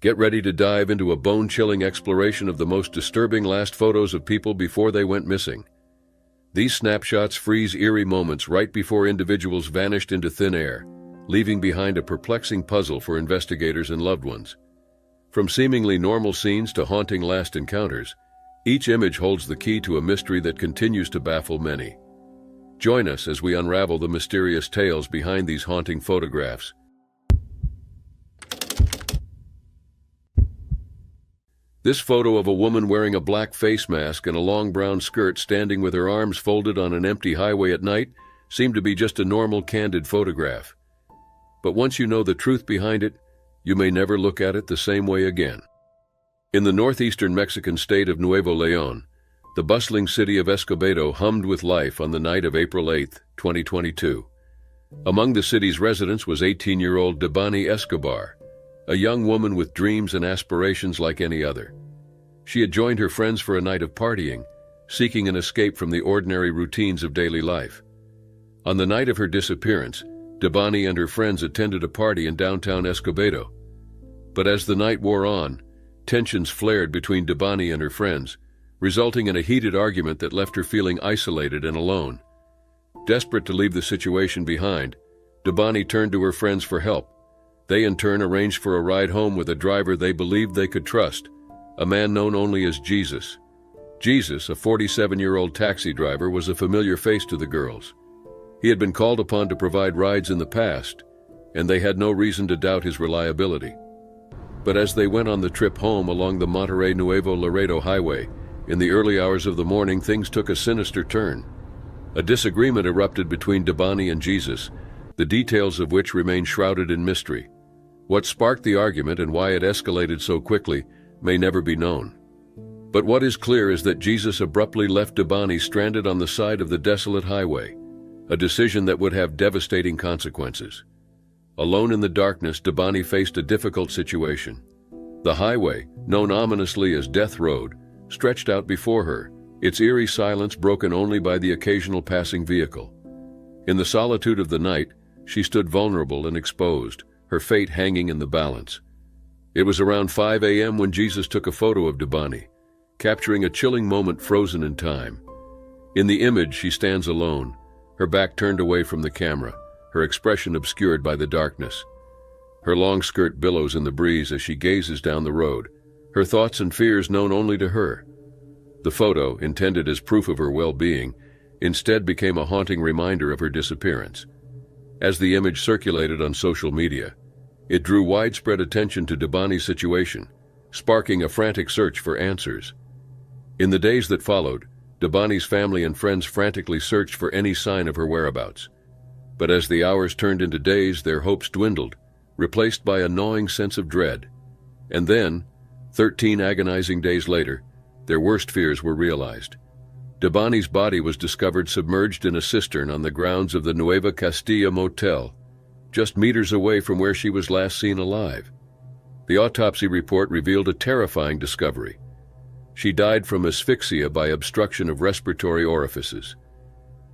Get ready to dive into a bone-chilling exploration of the most disturbing last photos of people before they went missing. These snapshots freeze eerie moments right before individuals vanished into thin air, leaving behind a perplexing puzzle for investigators and loved ones. From seemingly normal scenes to haunting last encounters, each image holds the key to a mystery that continues to baffle many. Join us as we unravel the mysterious tales behind these haunting photographs. This photo of a woman wearing a black face mask and a long brown skirt standing with her arms folded on an empty highway at night seemed to be just a normal candid photograph. But once you know the truth behind it, you may never look at it the same way again. In the northeastern Mexican state of Nuevo León, the bustling city of Escobedo hummed with life on the night of April 8, 2022. Among the city's residents was 18-year-old Debani Escobar, a young woman with dreams and aspirations like any other. She had joined her friends for a night of partying, seeking an escape from the ordinary routines of daily life. On the night of her disappearance, Debani and her friends attended a party in downtown Escobedo. But as the night wore on, tensions flared between Debani and her friends, resulting in a heated argument that left her feeling isolated and alone. Desperate to leave the situation behind, Debani turned to her friends for help. They in turn arranged for a ride home with a driver they believed they could trust, a man known only as Jesus. Jesus, a 47-year-old taxi driver, was a familiar face to the girls. He had been called upon to provide rides in the past, and they had no reason to doubt his reliability. But as they went on the trip home along the Monterrey Nuevo Laredo highway, in the early hours of the morning, things took a sinister turn. A disagreement erupted between Debani and Jesus, the details of which remain shrouded in mystery. What sparked the argument and why it escalated so quickly may never be known. But what is clear is that Jesus abruptly left Debani stranded on the side of the desolate highway, a decision that would have devastating consequences. Alone in the darkness, Debani faced a difficult situation. The highway, known ominously as Death Road, stretched out before her, its eerie silence broken only by the occasional passing vehicle. In the solitude of the night, she stood vulnerable and exposed, her fate hanging in the balance. It was around 5 a.m. when Jesus took a photo of Debani, capturing a chilling moment frozen in time. In the image, she stands alone, her back turned away from the camera, her expression obscured by the darkness. Her long skirt billows in the breeze as she gazes down the road, her thoughts and fears known only to her. The photo, intended as proof of her well-being, instead became a haunting reminder of her disappearance. As the image circulated on social media, it drew widespread attention to Debani's situation, sparking a frantic search for answers. In the days that followed, Debani's family and friends frantically searched for any sign of her whereabouts. But as the hours turned into days, their hopes dwindled, replaced by a gnawing sense of dread. And then, 13 agonizing days later, their worst fears were realized. Debani's body was discovered submerged in a cistern on the grounds of the Nueva Castilla Motel, just meters away from where she was last seen alive. The autopsy report revealed a terrifying discovery. She died from asphyxia by obstruction of respiratory orifices.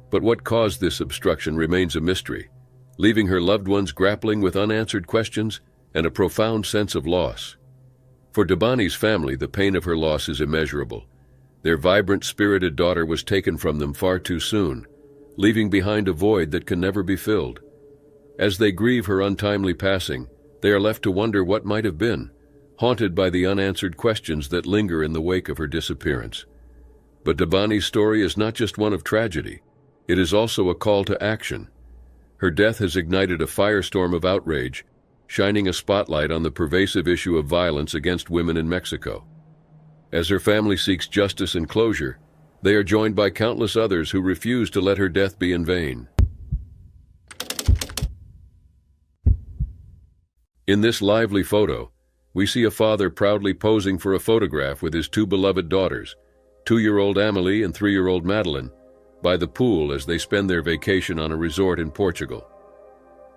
But what caused this obstruction remains a mystery, leaving her loved ones grappling with unanswered questions and a profound sense of loss. For Debani's family, the pain of her loss is immeasurable. Their vibrant, spirited daughter was taken from them far too soon, leaving behind a void that can never be filled. As they grieve her untimely passing, they are left to wonder what might have been, haunted by the unanswered questions that linger in the wake of her disappearance. But Debani's story is not just one of tragedy. It is also a call to action. Her death has ignited a firestorm of outrage, shining a spotlight on the pervasive issue of violence against women in Mexico. As her family seeks justice and closure, they are joined by countless others who refuse to let her death be in vain. In this lively photo, we see a father proudly posing for a photograph with his two beloved daughters, 2-year-old Amelie and 3-year-old Madeline, by the pool as they spend their vacation on a resort in Portugal.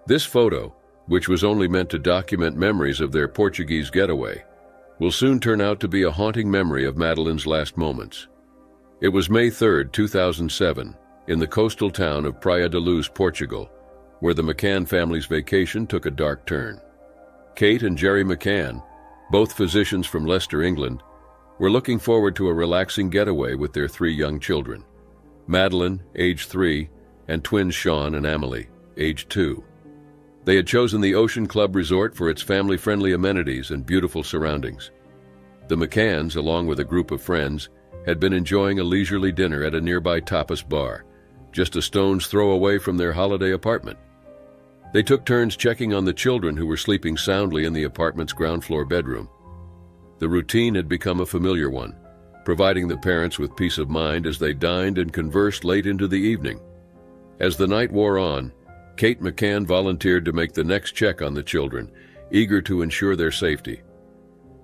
This photo, which was only meant to document memories of their Portuguese getaway, will soon turn out to be a haunting memory of Madeline's last moments. It was May 3, 2007, in the coastal town of Praia da Luz, Portugal, where the McCann family's vacation took a dark turn. Kate and Jerry McCann, both physicians from Leicester, England, were looking forward to a relaxing getaway with their 3 young children, Madeline, age 3, and twins Sean and Amelie, age 2. They had chosen the Ocean Club Resort for its family-friendly amenities and beautiful surroundings. The McCanns, along with a group of friends, had been enjoying a leisurely dinner at a nearby tapas bar, just a stone's throw away from their holiday apartment. They took turns checking on the children who were sleeping soundly in the apartment's ground-floor bedroom. The routine had become a familiar one, providing the parents with peace of mind as they dined and conversed late into the evening. As the night wore on, Kate McCann volunteered to make the next check on the children, eager to ensure their safety.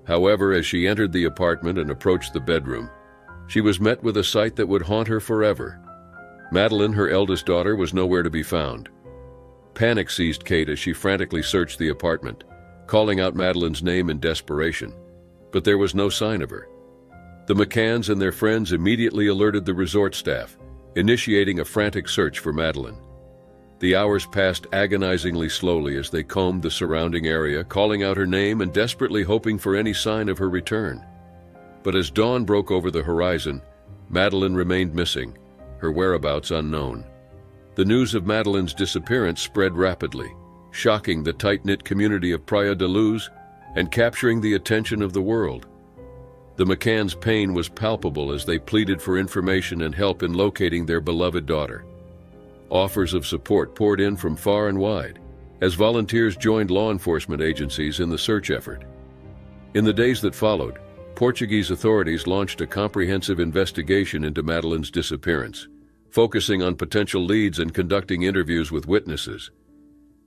However, as she entered the apartment and approached the bedroom, she was met with a sight that would haunt her forever. Madeline, her eldest daughter, was nowhere to be found. Panic seized Kate as she frantically searched the apartment, calling out Madeline's name in desperation, but there was no sign of her. The McCanns and their friends immediately alerted the resort staff, initiating a frantic search for Madeline. The hours passed agonizingly slowly as they combed the surrounding area, calling out her name and desperately hoping for any sign of her return. But as dawn broke over the horizon, Madeline remained missing, her whereabouts unknown. The news of Madeline's disappearance spread rapidly, shocking the tight-knit community of Praia da Luz and capturing the attention of the world. The McCanns' pain was palpable as they pleaded for information and help in locating their beloved daughter. Offers of support poured in from far and wide, as volunteers joined law enforcement agencies in the search effort. In the days that followed, Portuguese authorities launched a comprehensive investigation into Madeline's disappearance, focusing on potential leads and conducting interviews with witnesses.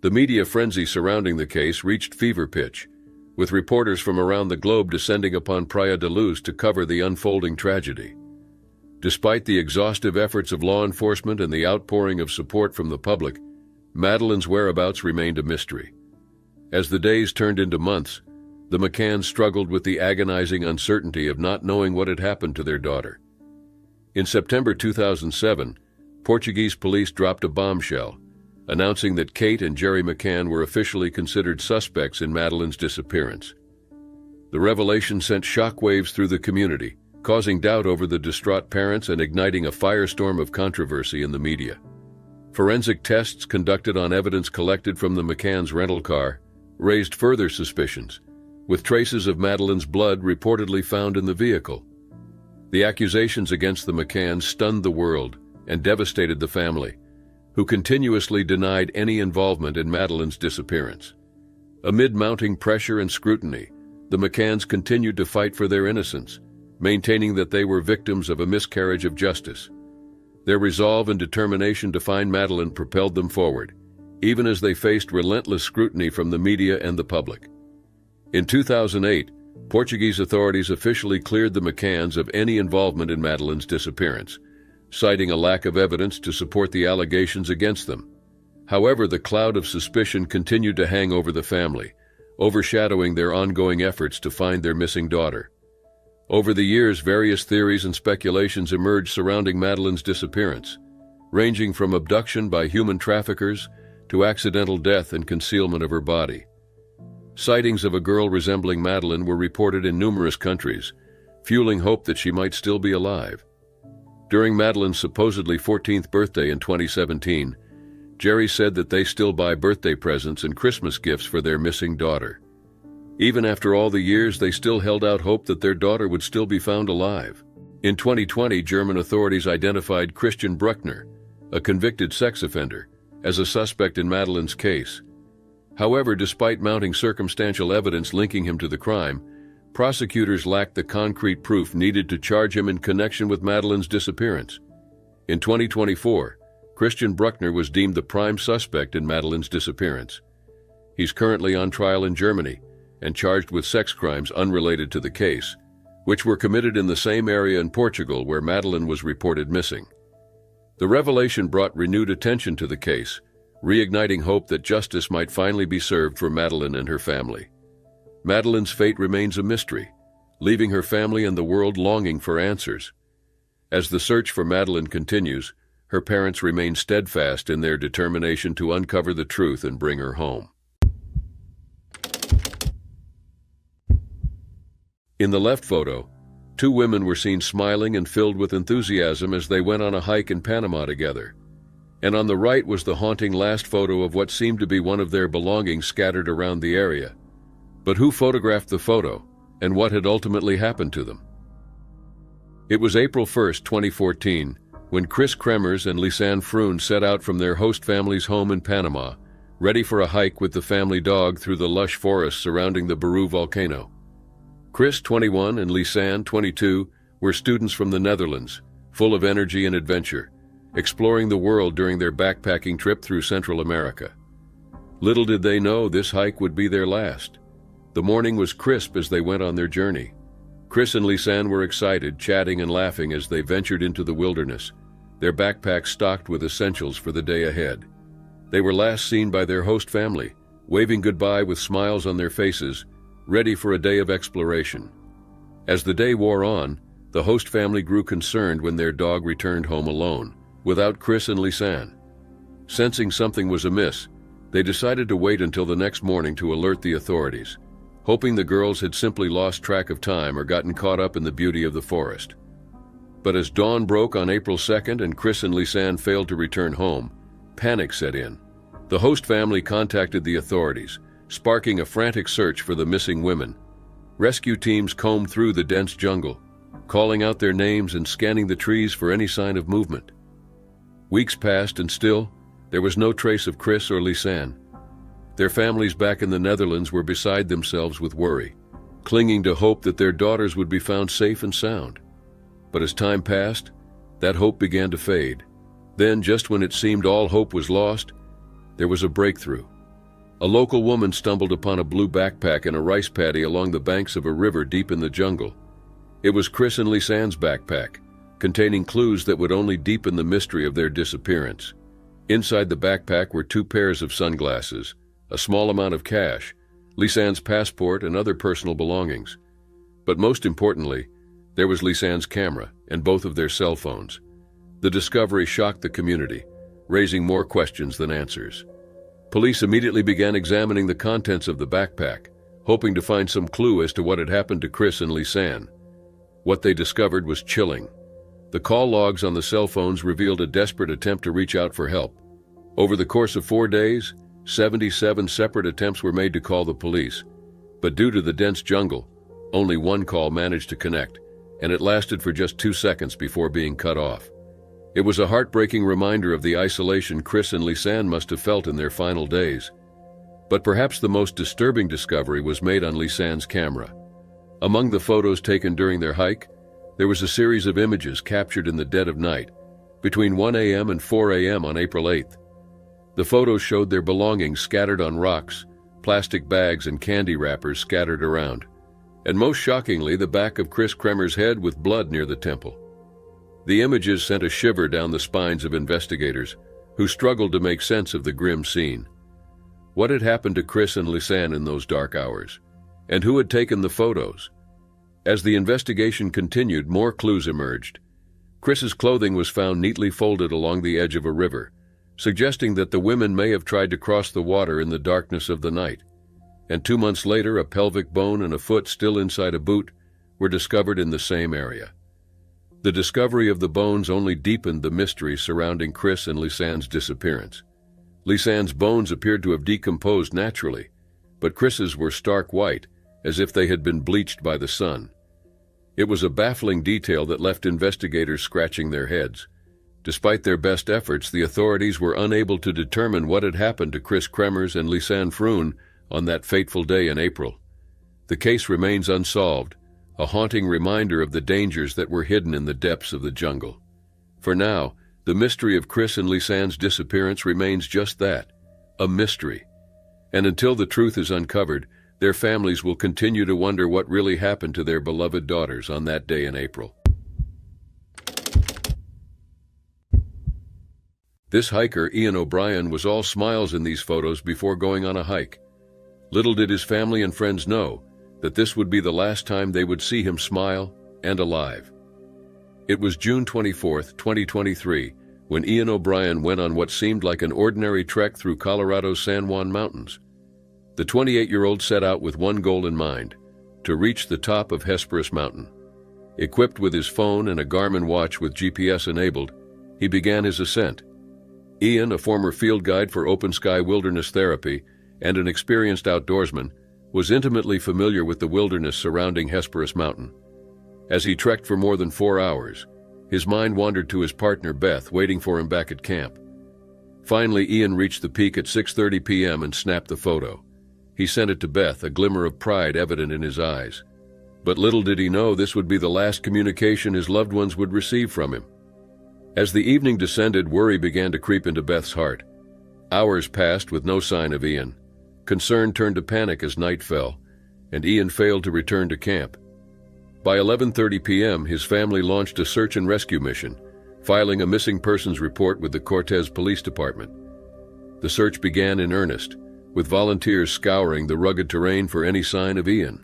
The media frenzy surrounding the case reached fever pitch, with reporters from around the globe descending upon Praia da Luz to cover the unfolding tragedy. Despite the exhaustive efforts of law enforcement and the outpouring of support from the public, Madeline's whereabouts remained a mystery. As the days turned into months, the McCanns struggled with the agonizing uncertainty of not knowing what had happened to their daughter. In September 2007, Portuguese police dropped a bombshell, announcing that Kate and Jerry McCann were officially considered suspects in Madeline's disappearance. The revelation sent shockwaves through the community, causing doubt over the distraught parents and igniting a firestorm of controversy in the media. Forensic tests conducted on evidence collected from the McCanns' rental car raised further suspicions, with traces of Madeline's blood reportedly found in the vehicle. The accusations against the McCanns stunned the world and devastated the family, who continuously denied any involvement in Madeline's disappearance. Amid mounting pressure and scrutiny, the McCanns continued to fight for their innocence, maintaining that they were victims of a miscarriage of justice. Their resolve and determination to find Madeline propelled them forward, even as they faced relentless scrutiny from the media and the public. In 2008, Portuguese authorities officially cleared the McCanns of any involvement in Madeline's disappearance, citing a lack of evidence to support the allegations against them. However, the cloud of suspicion continued to hang over the family, overshadowing their ongoing efforts to find their missing daughter. Over the years, various theories and speculations emerged surrounding Madeline's disappearance, ranging from abduction by human traffickers to accidental death and concealment of her body. Sightings of a girl resembling Madeline were reported in numerous countries, fueling hope that she might still be alive. During Madeline's supposedly 14th birthday in 2017, Jerry said that they still buy birthday presents and Christmas gifts for their missing daughter. Even after all the years, they still held out hope that their daughter would still be found alive. In 2020, German authorities identified Christian Bruckner, a convicted sex offender, as a suspect in Madeline's case. However, despite mounting circumstantial evidence linking him to the crime, prosecutors lacked the concrete proof needed to charge him in connection with Madeline's disappearance. In 2024, Christian Bruckner was deemed the prime suspect in Madeline's disappearance. He's currently on trial in Germany and charged with sex crimes unrelated to the case, which were committed in the same area in Portugal where Madeline was reported missing. The revelation brought renewed attention to the case, reigniting hope that justice might finally be served for Madeline and her family. Madeline's fate remains a mystery, leaving her family and the world longing for answers. As the search for Madeline continues, her parents remain steadfast in their determination to uncover the truth and bring her home. In the left photo, two women were seen smiling and filled with enthusiasm as they went on a hike in Panama together. And on the right was the haunting last photo of what seemed to be one of their belongings scattered around the area. But who photographed the photo, and what had ultimately happened to them? It was April 1st, 2014, when Chris Kremers and Lisanne Froon set out from their host family's home in Panama, ready for a hike with the family dog through the lush forest surrounding the Baru volcano. Chris, 21, and Lisanne, 22, were students from the Netherlands, full of energy and adventure, exploring the world during their backpacking trip through Central America. Little did they know this hike would be their last. The morning was crisp as they went on their journey. Chris and Lisanne were excited, chatting and laughing as they ventured into the wilderness, their backpacks stocked with essentials for the day ahead. They were last seen by their host family, waving goodbye with smiles on their faces, ready for a day of exploration. As the day wore on, the host family grew concerned when their dog returned home alone, without Chris and Lisanne. Sensing something was amiss, they decided to wait until the next morning to alert the authorities, hoping the girls had simply lost track of time or gotten caught up in the beauty of the forest. But as dawn broke on April 2nd and Chris and Lisanne failed to return home, panic set in. The host family contacted the authorities, sparking a frantic search for the missing women. Rescue teams combed through the dense jungle, calling out their names and scanning the trees for any sign of movement. Weeks passed and still, there was no trace of Chris or Lisanne. Their families back in the Netherlands were beside themselves with worry, clinging to hope that their daughters would be found safe and sound. But as time passed, that hope began to fade. Then, just when it seemed all hope was lost, there was a breakthrough. A local woman stumbled upon a blue backpack in a rice paddy along the banks of a river deep in the jungle. It was Chris and Lisanne's backpack, containing clues that would only deepen the mystery of their disappearance. Inside the backpack were 2 pairs of sunglasses, a small amount of cash, Lisanne's passport, and other personal belongings. But most importantly, there was Lisanne's camera and both of their cell phones. The discovery shocked the community, raising more questions than answers. Police immediately began examining the contents of the backpack, hoping to find some clue as to what had happened to Chris and Lisanne. What they discovered was chilling. The call logs on the cell phones revealed a desperate attempt to reach out for help. Over the course of 4 days, 77 separate attempts were made to call the police, but due to the dense jungle, only one call managed to connect, and it lasted for just 2 seconds before being cut off. It was a heartbreaking reminder of the isolation Chris and Lisanne must have felt in their final days. But perhaps the most disturbing discovery was made on Lisanne's camera. Among the photos taken during their hike, there was a series of images captured in the dead of night, between 1 a.m. and 4 a.m. on April 8th. The photos showed their belongings scattered on rocks, plastic bags and candy wrappers scattered around, and most shockingly, the back of Chris Kremers' head with blood near the temple. The images sent a shiver down the spines of investigators, who struggled to make sense of the grim scene. What had happened to Chris and Lisanne in those dark hours? And who had taken the photos? As the investigation continued, more clues emerged. Chris's clothing was found neatly folded along the edge of a river, suggesting that the women may have tried to cross the water in the darkness of the night. And 2 months later, a pelvic bone and a foot still inside a boot were discovered in the same area. The discovery of the bones only deepened the mystery surrounding Chris and Lisanne's disappearance. Lisanne's bones appeared to have decomposed naturally, but Chris's were stark white, as if they had been bleached by the sun. It was a baffling detail that left investigators scratching their heads. Despite their best efforts, the authorities were unable to determine what had happened to Chris Kremers and Lisanne Froon on that fateful day in April. The case remains unsolved, a haunting reminder of the dangers that were hidden in the depths of the jungle. For now, the mystery of Chris and Lisanne's disappearance remains just that, a mystery. And until the truth is uncovered, their families will continue to wonder what really happened to their beloved daughters on that day in April. This hiker, Ian O'Brien, was all smiles in these photos before going on a hike. Little did his family and friends know that this would be the last time they would see him smile and alive. It was June 24th, 2023, when Ian O'Brien went on what seemed like an ordinary trek through Colorado's San Juan Mountains. The 28-year-old set out with one goal in mind: to reach the top of Hesperus Mountain. Equipped with his phone and a Garmin watch with GPS enabled, he began his ascent. Ian, a former field guide for open sky wilderness therapy and an experienced outdoorsman, was intimately familiar with the wilderness surrounding Hesperus Mountain. As he trekked for more than 4 hours, his mind wandered to his partner Beth, waiting for him back at camp. Finally, Ian reached the peak at 6:30 p.m. and snapped the photo. He sent it to Beth, a glimmer of pride evident in his eyes. But little did he know this would be the last communication his loved ones would receive from him. As the evening descended, worry began to creep into Beth's heart. Hours passed with no sign of Ian. Concern turned to panic as night fell, and Ian failed to return to camp. By 11:30 p.m., his family launched a search and rescue mission, filing a missing persons report with the Cortez Police Department. The search began in earnest, with volunteers scouring the rugged terrain for any sign of Ian.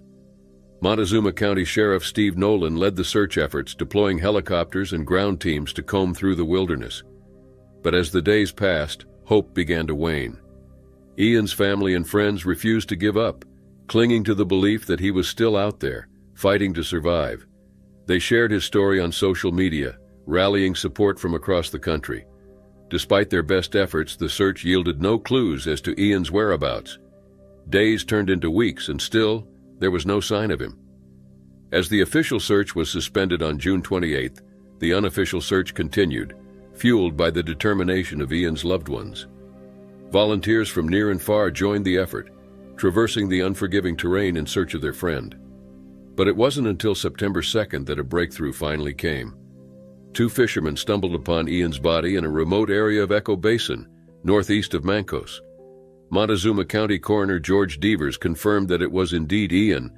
Montezuma County Sheriff Steve Nolan led the search efforts, deploying helicopters and ground teams to comb through the wilderness. But as the days passed, hope began to wane. Ian's family and friends refused to give up, clinging to the belief that he was still out there, fighting to survive. They shared his story on social media, rallying support from across the country. Despite their best efforts, the search yielded no clues as to Ian's whereabouts. Days turned into weeks, and still, there was no sign of him. As the official search was suspended on June 28th, the unofficial search continued, fueled by the determination of Ian's loved ones. Volunteers from near and far joined the effort, traversing the unforgiving terrain in search of their friend. But it wasn't until September 2nd that a breakthrough finally came. 2 fishermen stumbled upon Ian's body in a remote area of Echo Basin, northeast of Mancos. Montezuma County Coroner George Devers confirmed that it was indeed Ian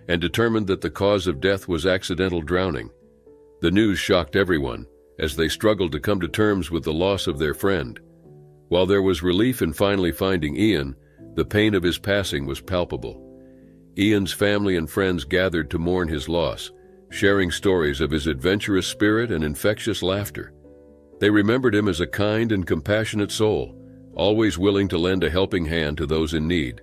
and determined that the cause of death was accidental drowning. The news shocked everyone as they struggled to come to terms with the loss of their friend. While there was relief in finally finding Ian, the pain of his passing was palpable. Ian's family and friends gathered to mourn his loss, sharing stories of his adventurous spirit and infectious laughter. They remembered him as a kind and compassionate soul, always willing to lend a helping hand to those in need.